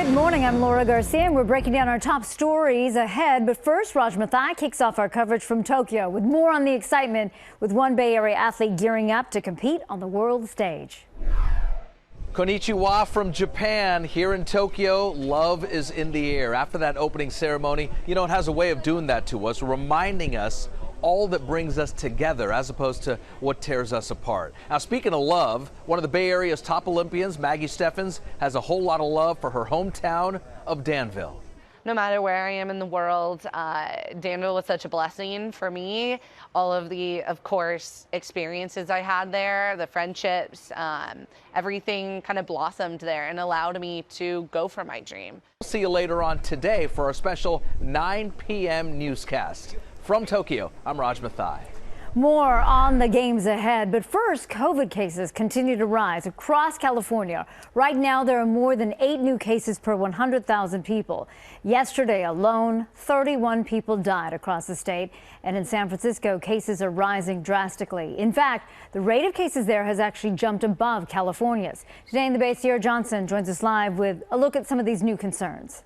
Good morning, I'm Laura Garcia, and we're breaking down our top stories ahead. But first, Raj Mathai kicks off our coverage from Tokyo with more on the excitement, with one Bay Area athlete gearing up to compete on the world stage. Konnichiwa from Japan. Here in Tokyo, love is in the air. After that opening ceremony, it has a way of doing that to us, reminding us all that brings us together as opposed to what tears us apart. Now, speaking of love, one of the Bay Area's top Olympians, Maggie Steffens, has a whole lot of love for her hometown of Danville. No matter where I am in the world, Danville was such a blessing for me. All of the, of course, experiences I had there, the friendships, everything kind of blossomed there and allowed me to go for my dream. We'll see you later on today for our special 9 p.m. newscast. From Tokyo, I'm Raj Mathai. More on the games ahead, but first, COVID cases continue to rise across California. Right now, there are more than 8 new cases per 100,000 people. Yesterday alone, 31 people died across the state, and in San Francisco, cases are rising drastically. In fact, the rate of cases there has actually jumped above California's. Today in the Bay, Sierra Johnson joins us live with a look at some of these new concerns.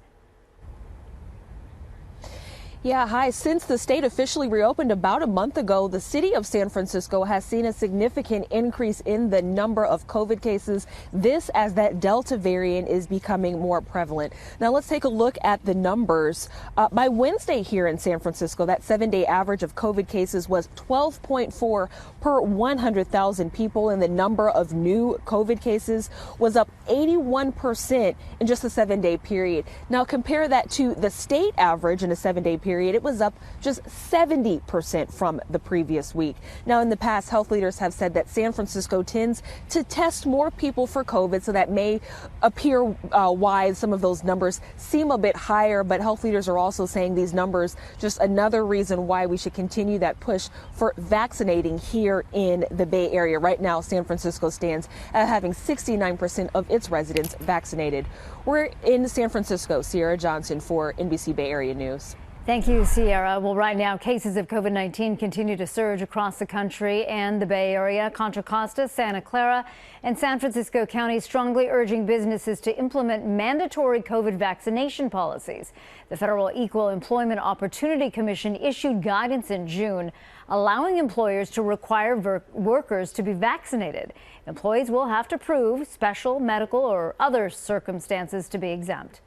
Yeah, hi. Since the state officially reopened about a month ago, the city of San Francisco has seen a significant increase in the number of COVID cases. This as that Delta variant is becoming more prevalent. Now let's take a look at the numbers. By Wednesday here in San Francisco, that 7-day average of COVID cases was 12.4 per 100,000 people, and the number of new COVID cases was up 81% in just a 7-day period. Now compare that to the state average in a 7-day period. It was up just 70% from the previous week. Now, in the past, health leaders have said that San Francisco tends to test more people for COVID, so that may appear why some of those numbers seem a bit higher. But health leaders are also saying these numbers just another reason why we should continue that push for vaccinating here in the Bay Area. Right now, San Francisco stands at having 69% of its residents vaccinated. We're in San Francisco. Sierra Johnson for NBC Bay Area News. Thank you, Sierra. Well, right now, cases of COVID-19 continue to surge across the country and the Bay Area. Contra Costa, Santa Clara, and San Francisco counties strongly urging businesses to implement mandatory COVID vaccination policies. The Federal Equal Employment Opportunity Commission issued guidance in June, allowing employers to require workers to be vaccinated. Employees will have to prove special medical or other circumstances to be exempt.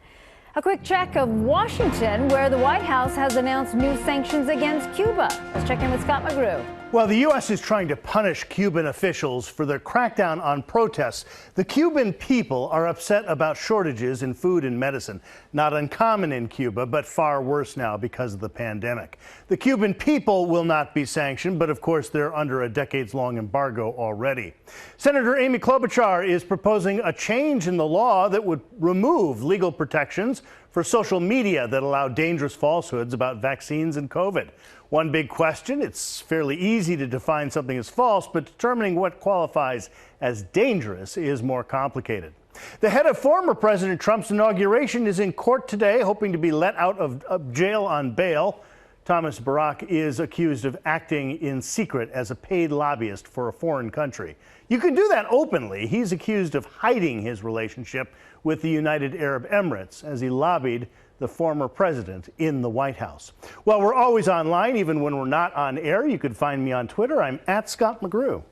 A quick check of Washington, where the White House has announced new sanctions against Cuba. Let's check in with Scott McGrew. Well, the U.S. is trying to punish Cuban officials for their crackdown on protests. The Cuban people are upset about shortages in food and medicine. Not uncommon in Cuba, but far worse now because of the pandemic. The Cuban people will not be sanctioned, but of course they're under a decades-long embargo already. Senator Amy Klobuchar is proposing a change in the law that would remove legal protections for social media that allow dangerous falsehoods about vaccines and COVID. One big question: it's fairly easy to define something as false, but determining what qualifies as dangerous is more complicated. The head of former President Trump's inauguration is in court today, hoping to be let out of jail on bail. Thomas Barrack is accused of acting in secret as a paid lobbyist for a foreign country. You can do that openly. He's accused of hiding his relationship with the United Arab Emirates as he lobbied the former president in the White House. Well, we're always online, even when we're not on air. You can find me on Twitter. I'm at Scott McGrew.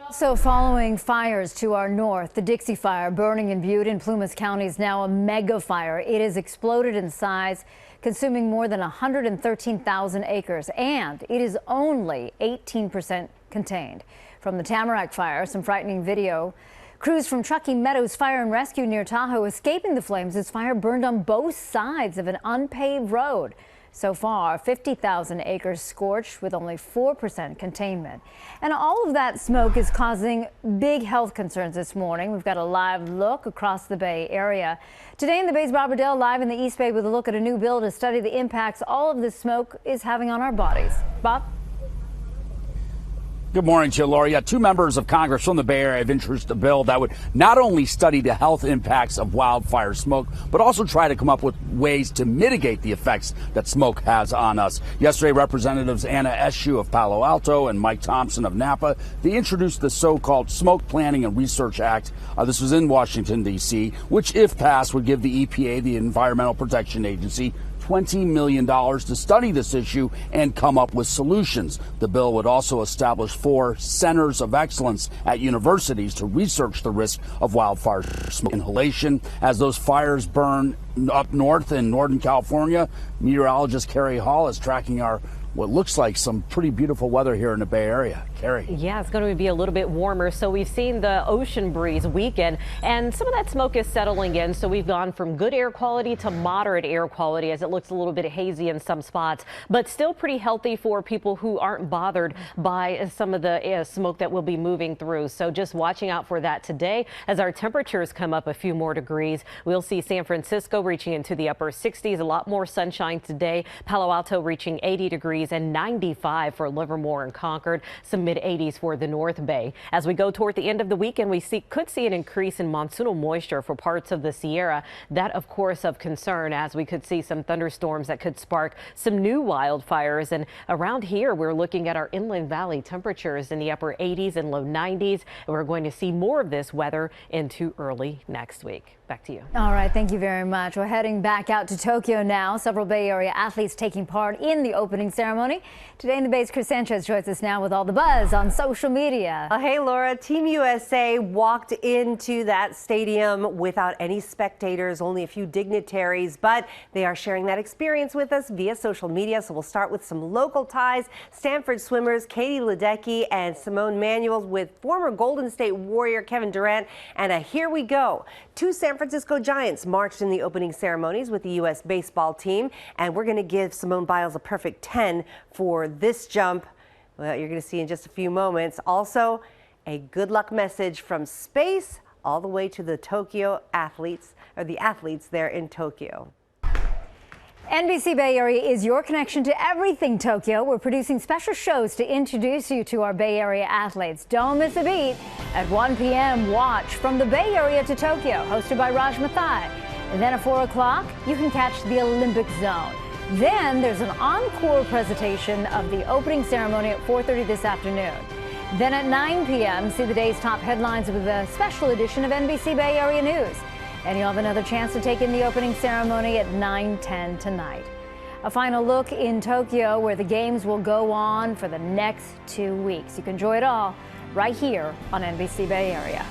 Also following fires to our north, the Dixie fire burning in Butte and Plumas County is now a mega fire. It has exploded in size, consuming more than 113,000 acres, and it is only 18% contained. From the Tamarack fire, some frightening video. Crews from Truckee Meadows Fire and Rescue near Tahoe escaping the flames as fire burned on both sides of an unpaved road. So far, 50,000 acres scorched with only 4% containment. And all of that smoke is causing big health concerns this morning. We've got a live look across the Bay Area. Today in the Bay's Bob Riddell live in the East Bay with a look at a new bill to study the impacts all of this smoke is having on our bodies. Bob? Good morning to you, Laura. Yeah, 2 members of Congress from the Bay Area have introduced a bill that would not only study the health impacts of wildfire smoke, but also try to come up with ways to mitigate the effects that smoke has on us. Yesterday, Representatives Anna Eshoo of Palo Alto and Mike Thompson of Napa, they introduced the so-called Smoke Planning and Research Act. This was in Washington, D.C., which, if passed, would give the EPA, the Environmental Protection Agency, $20 million to study this issue and come up with solutions. The bill would also establish 4 centers of excellence at universities to research the risk of wildfire smoke inhalation. As those fires burn up north in Northern California, meteorologist Carrie Hall is tracking what looks like some pretty beautiful weather here in the Bay Area. Carrie. Yeah, it's going to be a little bit warmer. So we've seen the ocean breeze weaken and some of that smoke is settling in. So we've gone from good air quality to moderate air quality as it looks a little bit hazy in some spots, but still pretty healthy for people who aren't bothered by some of the smoke that will be moving through. So just watching out for that today as our temperatures come up a few more degrees. We'll see San Francisco reaching into the upper 60s, a lot more sunshine today. Palo Alto reaching 80 degrees and 95 for Livermore and Concord, some mid-80s for the North Bay. As we go toward the end of the weekend, we could see an increase in monsoonal moisture for parts of the Sierra. That, of course, of concern as we could see some thunderstorms that could spark some new wildfires. And around here, we're looking at our inland valley temperatures in the upper 80s and low 90s. And we're going to see more of this weather into early next week. Back to you. All right. Thank you very much. We're heading back out to Tokyo now. Several Bay Area athletes taking part in the opening ceremony. Today in the Bay's Chris Sanchez joins us now with all the buzz on social media. Hey, Laura. Team USA walked into that stadium without any spectators, only a few dignitaries, but they are sharing that experience with us via social media. So we'll start with some local ties. Stanford swimmers Katie Ledecky and Simone Manuel with former Golden State Warrior Kevin Durant. And here we go. 2 San Francisco Giants marched in the opening ceremonies with the U.S. baseball team, and we're going to give Simone Biles a perfect 10 for this jump. Well, you're going to see in just a few moments. Also, a good luck message from space all the way to the Tokyo athletes, or the athletes there in Tokyo. NBC Bay Area is your connection to everything Tokyo. We're producing special shows to introduce you to our Bay Area athletes. Don't miss a beat. At 1 p.m., watch From the Bay Area to Tokyo, hosted by Raj Mathai. And then at 4 o'clock, you can catch the Olympic Zone. Then there's an encore presentation of the opening ceremony at 4:30 this afternoon. Then at 9 p.m., see the day's top headlines with a special edition of NBC Bay Area News. And you'll have another chance to take in the opening ceremony at 9:10 tonight. A final look in Tokyo, where the games will go on for the next 2 weeks. You can enjoy it all right here on NBC Bay Area.